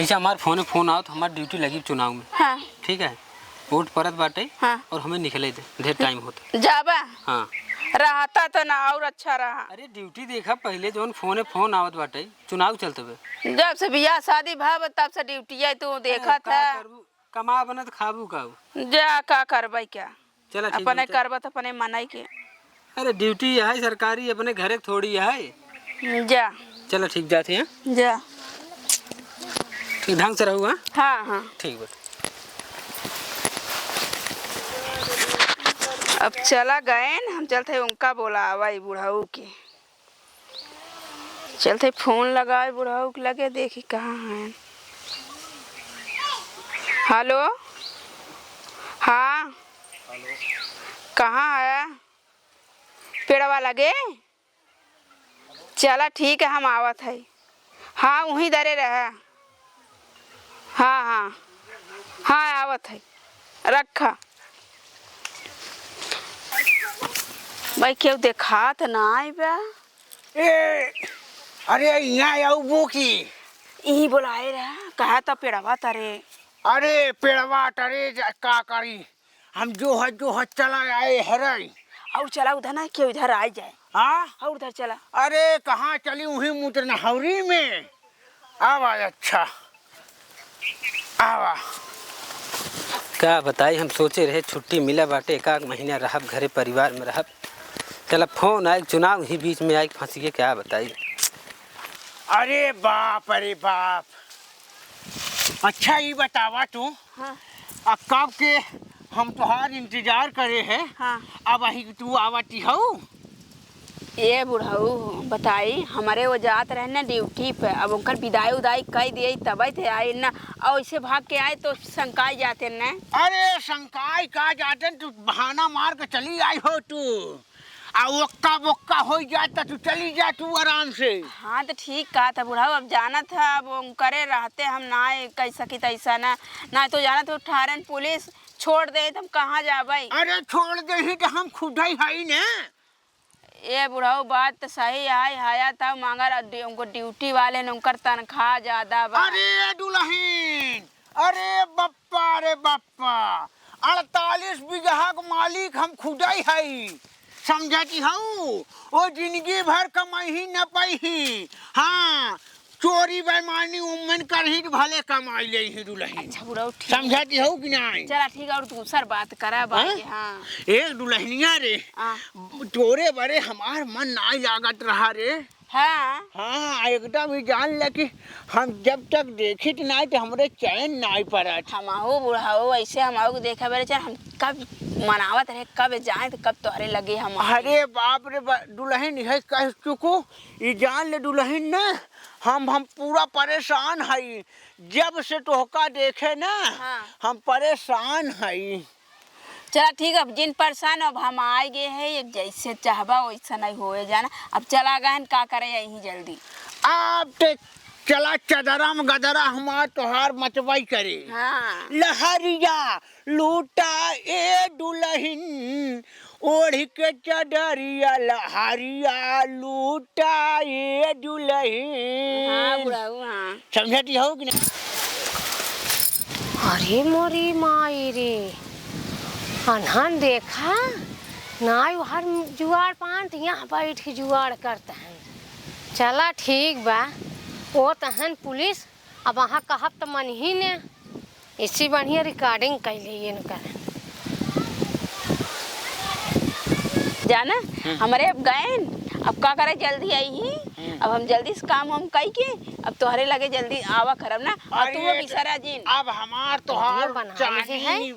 ऐसा हमारे फोन आओ तो हमारी ड्यूटी लगी चुनाव में। हाँ। ठीक है, वोट परत बाटे। हाँ। और हमें निकले दे, ढेर टाइम होता। जाबा। हाँ, रहता तो ना और अच्छा रहा। अरे ड्यूटी देखा पहले जो फोन आवत बाटे, चुनाव चलते हुए। जब से बियाह शादी भाव तब से ड्यूटी है तू देखा था। कमा बना तो खाबू काऊ। जा का करबई क्या, चला अपने करबा तो अपने मनाई के। अरे ड्यूटी है सरकारी, अपने घरे थोड़ी है। जा चलो ठीक, जाते हैं। जा ठीक ढंग से रहूँगा। हाँ हाँ ठीक बेटा। अब चला गए न, हम चलते उनका बोला आवाई बुढ़ाऊ के। चलते फोन लगाए बुढ़ाऊ के, लगे देखी कहाँ है। हेलो। हाँ कहाँ है, पेड़वा लगे। चला ठीक है, हम आवत है। हाँ वहीं दरे रहा। हाँ हाँ हाँ आवत है, रखा। भाई क्यों देखा तो ना आई बा। ए अरे यहाँ आऊ बो की यही बुलाए रहा, कहा तो पेड़वा तरे। अरे पेड़वा टरे का करी, हम जो है चला आए हरे। और चला उधर ना, क्यों इधर आ जाए। हाँ और उधर चला। अरे कहाँ चली, वही मूत्र नहौरी में। आवा अच्छा आवा। क्या बताई, हम सोचे रहे छुट्टी मिला बाटे, एक महीना रहब घरे परिवार में रहब। चला फोन आए, चुनाव ही बीच में आई फंसी के, क्या बताई। अरे बाप अच्छा ये बतावा तू। हाँ। अब कब के हम तुहार इंतजार करे है। हाँ। अब अही तू आवती हो। ये बुढ़ाऊ बताई, हमारे वो जात रहे ना ड्यूटी पे, अब उनकर विदाई उदाई कह दिए तब थे आए ना, और ऐसे भाग के आए तो शंकाई जाते ना। अरे शंकाई का जाते, तू बहाना मार के चली आई हो तू। आ वक्का बक्का हो जाता तू चली जा तू आराम से। हाँ तो ठीक कहा था बुढ़ाऊ, अब जाना था, अब करे रहते हम ना कह सकी तैसा ना तो जाना तो ठारन पुलिस छोड़ दे तो हम कहाँ जा भाई। अरे छोड़ दे ही तो हम खुद ही है ना। ये बुढ़ाऊ बात तो सही है, आया था मांगा उनको ड्यूटी वाले ने, उनकर तनख्वाह ज्यादा बा। अरे दुल्हन, अरे बप्पा 48 बीघा का मालिक हम खुद ही है, समझती हूँ। वो जिंदगी भर कमाई ही न पाई ही। हाँ चोरी बेईमानी उम्मन कर ही भले कमाई ले ही दुल्हन। अच्छा बुढ़ाऊ ठीक, समझती हो कि नहीं। चला ठीक है, और दूसर बात करा बात। हाँ एक दुल्हनिया रे, तोरे बड़े हमार मन ना लागत रहा रे। हाँ हाँ एकदम ही जान ले कि हम जब तक देखी नहीं तो हमरे चैन नहीं पड़ा। हमाओ बुढ़ाओ ऐसे हमाओ को देखा बेरे, चल हम कब मनावत रहे, कब जाए तो कब तोहरे लगे हम। अरे बाप रे दुल्हन है कह चुको, ये जान ले दुल्हन ना, हम पूरा परेशान है। जब से तोहका देखे ना। हाँ। हम परेशान है। चला ठीक है, अब जिन परेशान अब हम आए गए हैं, जैसे चाहबा वैसा नहीं होए जाना। अब चला गए का करे यही जल्दी। अब ते चला चदरा में गदरा हमार तोहार मचवाई करे। हाँ। लहरिया लूटा ए दुल्हन, ओढ़ के चदरिया लहरिया लूटा ए दुल्हन। हाँ बुढ़ाऊ हाँ। समझती हो कि नहीं। अरे मोरी माई रे, अनहन देखा ना हर जुआर पान यहाँ बैठ के जुआर करता है। चला ठीक बा, वो तहन पुलिस अब वहाँ कहब तो मन ही ने, इसी बढ़िया रिकॉर्डिंग कैलिए न कर जाना। हमारे अब गए, अब का करे जल्दी आई ही। अब हम जल्दी से काम हम कई के, अब तोहरे लगे जल्दी आवा खरब ना। अब तू वो बिसरा जिन, अब हमार तोहार बनाने है।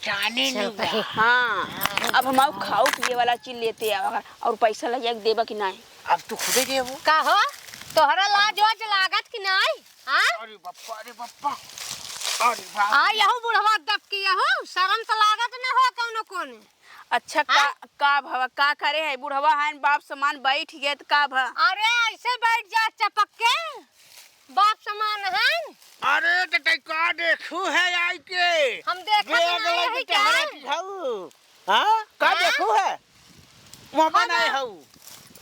चाने नहीं बा। हाँ अब हम खाओ पिए वाला चीज लेते आवा, और पैसा लगे देबा कि नहीं। अब तू खुदे देबो का हो, तोहरा लाज वाज लागत कि नहीं। हाँ अरे बप्पा अरे बाप। आ यहू बुढ़वा दब की यहू शर्म तो लागत न हो कौनो कोने। अच्छा का भवा का करे है बुढ़वा है बाप समान बैठ गए तो का भा। अरे ऐसे बैठ जा चपक के, बाप समान है। अरे तो का देखू है आई के, हम देखा नहीं है क्या। हाँ का देखू है मोहम्मद नहीं हूँ।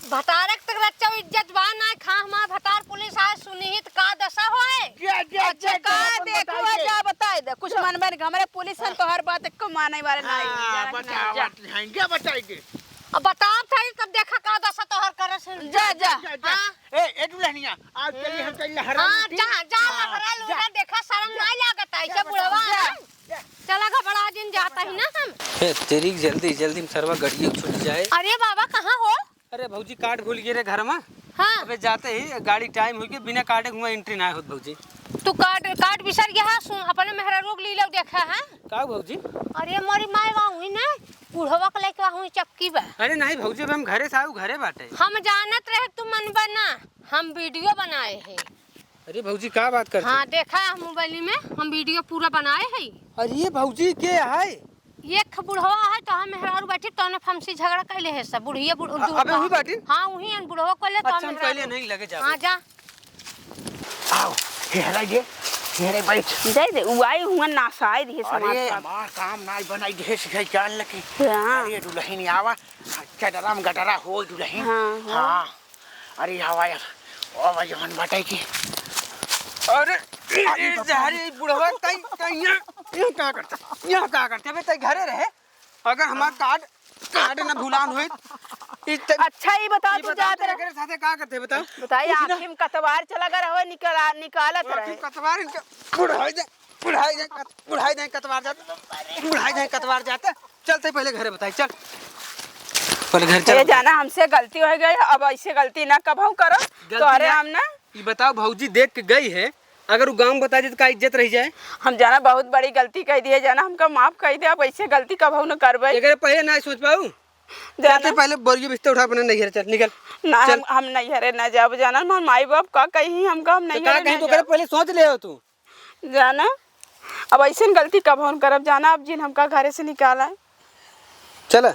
भतारक तक रच्चा इज्जत बा ना खा, हमार भतार पुलिस आए सुनिहित का दशा होए। जा अच्छा का देखो जा बताए दे कुछ मन बन हमारे पुलिस है तो हर बात को माने वाले नहीं क्या बताएंगे? अब बताओ था कब देखा का दशा तो हर करे से जा जा ए दुल्हनिया आज चलिए हम चल हरा हां जा हरा लूना देखा शर्म नहीं लागत ऐसे बुढ़वा चला घबरा दिन जाता ही ना हम तेरी जल्दी जल्दी सरवा गड़िया छूट जाए। अरे बाबा कहाँ हो? अरे भौजी कार्ड भूल गए रे घर में। हाँ अबे जाते ही गाड़ी टाइम हुई के बिना कार्ड हुआ एंट्री ना होत भौजी। तू कार्ड बिसर गया है सुन अपने मेहरा रोग ली लो देखा है का भौजी? अरे मोरी माय वहाँ हुई ना बुढ़वा के लेके वहाँ हुई चक्की बा। अरे नहीं भौजी अब हम घरे से आऊ घरे बाटे। हम जानत रहे तू मन बना हम वीडियो बनाए हैं। अरे भौजी का बात करते? हाँ देखा है मोबाइल में हम वीडियो पूरा बनाए हैं। अरे भौजी के है? एक बुढ़वा है तो हम मेहरारू बैठी तो ने हमसे झगड़ा कैले है सब बुढ़िया अबे हुई बाटी? हाँ वही है बुढ़वा को ले तो अच्छा हम पहले नहीं लगे जा। हाँ जा आओ हेरा ये हेरे बैठ दे दे उआई हुआ नासाई दी समाज अरे का हमार काम नाई बनाई दे सिखाई जान लकी। हाँ। अरे दुल्हन आवा चदराम गटरा हो दुल्हन। हाँ, हाँ अरे हवा यार आवाज मन बताई की। अरे अरे बुढ़वा तई यहाँ का करता यहाँ का करते बे तई घरे रहे अगर हमार कार्ड ना भुलान होई अच्छा ही बता तू जाते रहे तेरे साथे का करते बताओ बताइए आखिर में कतवार चला कर हो निकालत रहे कतवार इनका बुढ़ाई दे कतवार जाते चलते पहले घरे बताई चल पहले घर चल। ये जाना हमसे गलती हो गई अब ऐसे गलती ना कभाऊ करो तो अरे हम ना ये बताओ भौजी देख के गई है अगर वो गाँव में बता दे तो का इज्जत रह जाए। हम जाना बहुत बड़ी गलती कह दी है जाना हमका माफ कर दे अब ऐसे गलती कभाऊ न करबे अगर पहले ना सोच पाऊ जाते पहले बोरियो बिस्तर उठा अपने नहीं चल निकल ना हम नहीं हरे ना जाब जाना हमारे माई बाप का कहीं हमका हम नहीं कहीं तो करे पहले सोच ले हो तू जाना अब ऐसे गलती कभाऊ न करब जाना अब जिन हमका घरे से निकाला है चल।